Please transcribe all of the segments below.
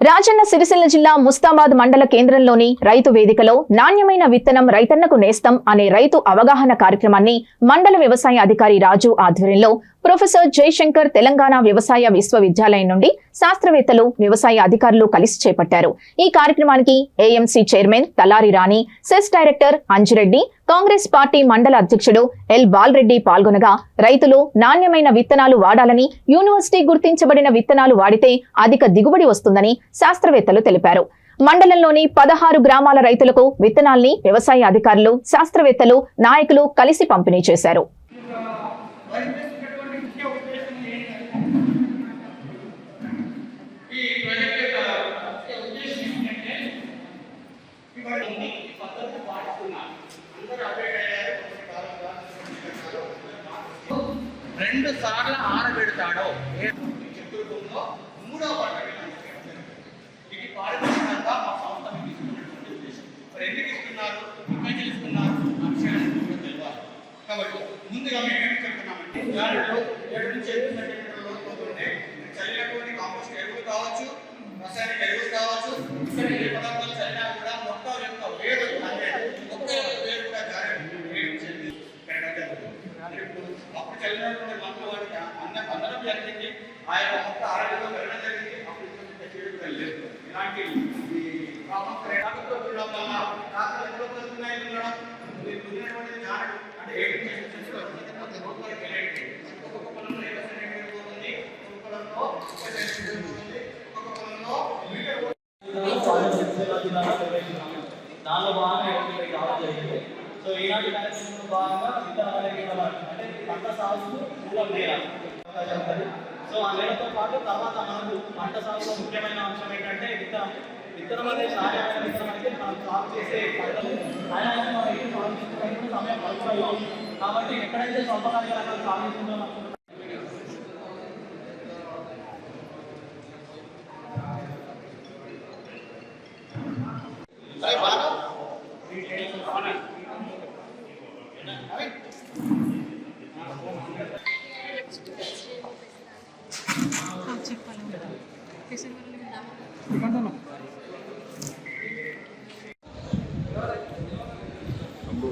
రాజన్న సిరిసిల్ల జిల్లా ముస్తాబాద్ మండల కేంద్రంలోని రైతు వేదికలో నాణ్యమైన విత్తనం రైతన్నకు నేస్తం అనే రైతు అవగాహన కార్యక్రమాన్ని మండల వ్యవసాయ అధికారి రాజు ఆధ్వర్యంలో ప్రొఫెసర్ జయశంకర్ తెలంగాణ వ్యవసాయ విశ్వవిద్యాలయం నుండి శాస్త్రవేత్తలు వ్యవసాయ అధికారులు కలిసి చేపట్టారు। ఈ కార్యక్రమానికి AMC chairman Talari Rani, CESS director Anjireddy, Congress party మండల అధ్యక్షుడు ఎల్ బాలరెడ్డి పాల్గొనగా రైతులు నాణ్యమైన విత్తనాలు వాడాలని, యూనివర్సిటీ గుర్తించబడిన విత్తనాలు వాడితే అధిక దిగుబడి వస్తుందని శాస్త్రవేత్తలు తెలిపారు। మండలంలోని 16 గ్రామాల రైతులకు విత్తనాల్ని వ్యవసాయ అధికారులు, శాస్త్రవేత్తలు, నాయకులు కలిసి పంపిణీ చేశారు। రెండు సార్లు ఆరబెడతాడో చిత్తూరులో మూడవ పంట ఇది పారిశ్రామిక మా సంస్థ తీసుకున్నటువంటి ఉద్దేశం। మరి ఎందుకు ఇస్తున్నారు, ఇంకా చేస్తున్నారు అంశాన్ని తెలియాలి। కాబట్టి ముందుగా మేము ఏం చెప్తున్నామంటే గాలిలో 7 నుంచి 8 సెంటీమీటర్ల లోతు పోతుంటే చల్లినటువంటి కాంపోస్ట్ ఎరువులు కావచ్చు, రసాయనిక ఎరువులు కావచ్చు, ఇక్కడ ఏ పదార్థాలు చల్లినా కూడా మొక్క యొక్క వేరు అనేది మొక్క యొక్క వేరు కూడా అప్పుడు చల్లినటువంటి మొక్క వాడికి అందరం జరిగింది, ఆ యొక్క మొక్క ఆరోగ్యంలో పెరగడం జరిగింది। అప్పుడు చేయడం లేదు ఇలాంటి ఒక్కొక్క పొలంలో 20 సెంటీమీటర్ పోతుంది, ఒక్కొక్క పొలంలో 30 సెంటీమీటర్ పోతుంది, ఒక్కొక్క పొలంలో మీటర్ దానిలో భాగంగా రావడం జరిగింది। సో ఈనాటి కార్యక్రమంలో భాగంగా విత్తనాలు అంటే పంట సాగుకు మూలం నేల సో ఆ నేలతో పాటు తర్వాత మనకు పంట సాగులో ముఖ్యమైన అంశం ఏంటంటే విత్తనం। విత్తనం అనేది నాణ్యమైన విత్తనం అయితే మనం సాగు చేసే పంటలు నాణ్యమైన మనం ఏం సాగు చేసుకున్నప్పుడు సమయం పడుతుందో కాబట్టి ఎక్కడైతే స్వల్పకాలిక రకాలు సాగు చేసుకుంటాం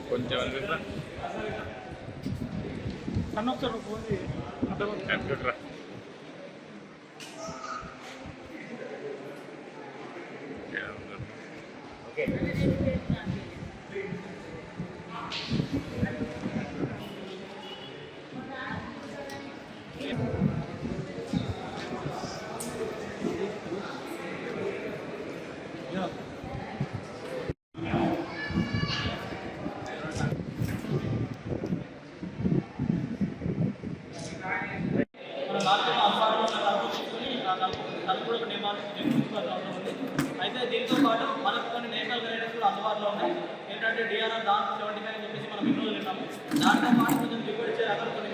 కొంచెం అయితే దీంతో పాటు మనకు కొన్ని నేషనల్ వెరైటీస్ కూడా అందుబాటులో ఉన్నాయి। ఏంటంటే డిఆర్ఆర్ దాన్ 75 అని చెప్పేసి మనం ఇన్ని రోజులు విన్నాము। దాంతో పాటు కొంచెం దిగుబడి ఇచ్చే రకాలు కొన్ని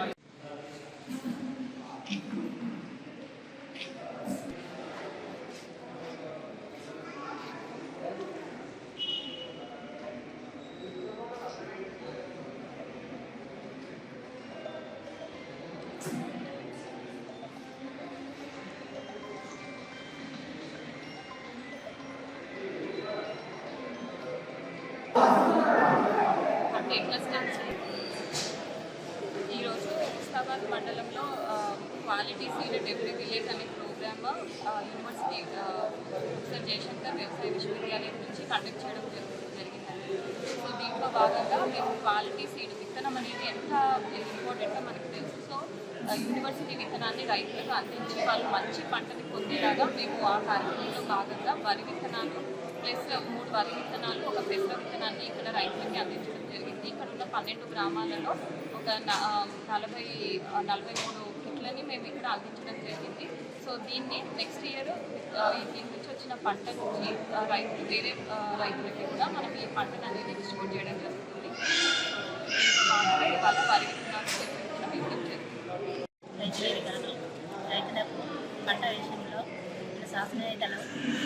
ఈరోజు ముస్తాబాద్ మండలంలో క్వాలిటీ సీడ్ ఎవ్రీ విలేజ్ అనే ప్రోగ్రామ్ యూనివర్సిటీ ప్రొఫెసర్ జయశంకర్ వ్యవసాయ విశ్వవిద్యాలయం నుంచి కండక్ట్ చేయడం జరిగిందండి। సో దీంట్లో భాగంగా మేము క్వాలిటీ సీడ్ విత్తనం అనేది ఎంత ఇంపార్టెంటో మనకు తెలుసు। సో యూనివర్సిటీ విత్తనాన్ని రైతులకు అందించి వాళ్ళు మంచి పంటని పొందేలాగా మేము ఆ కార్యక్రమంలో భాగంగా వరి విత్తనాలు ప్లస్ 3 వరి విత్తనాలు, ఒక పెసర విత్తనాన్ని ఇక్కడ రైతులకి అందించడం జరిగింది। ఇక్కడ ఉన్న 12 గ్రామాలలో ఒక 43 కిట్లని మేము ఇక్కడ అందించడం జరిగింది। సో దీన్ని నెక్స్ట్ ఇయర్ దీని నుంచి వచ్చిన పంట నుంచి రైతులు వేరే రైతులకి కూడా మనం ఈ పంటను అనేది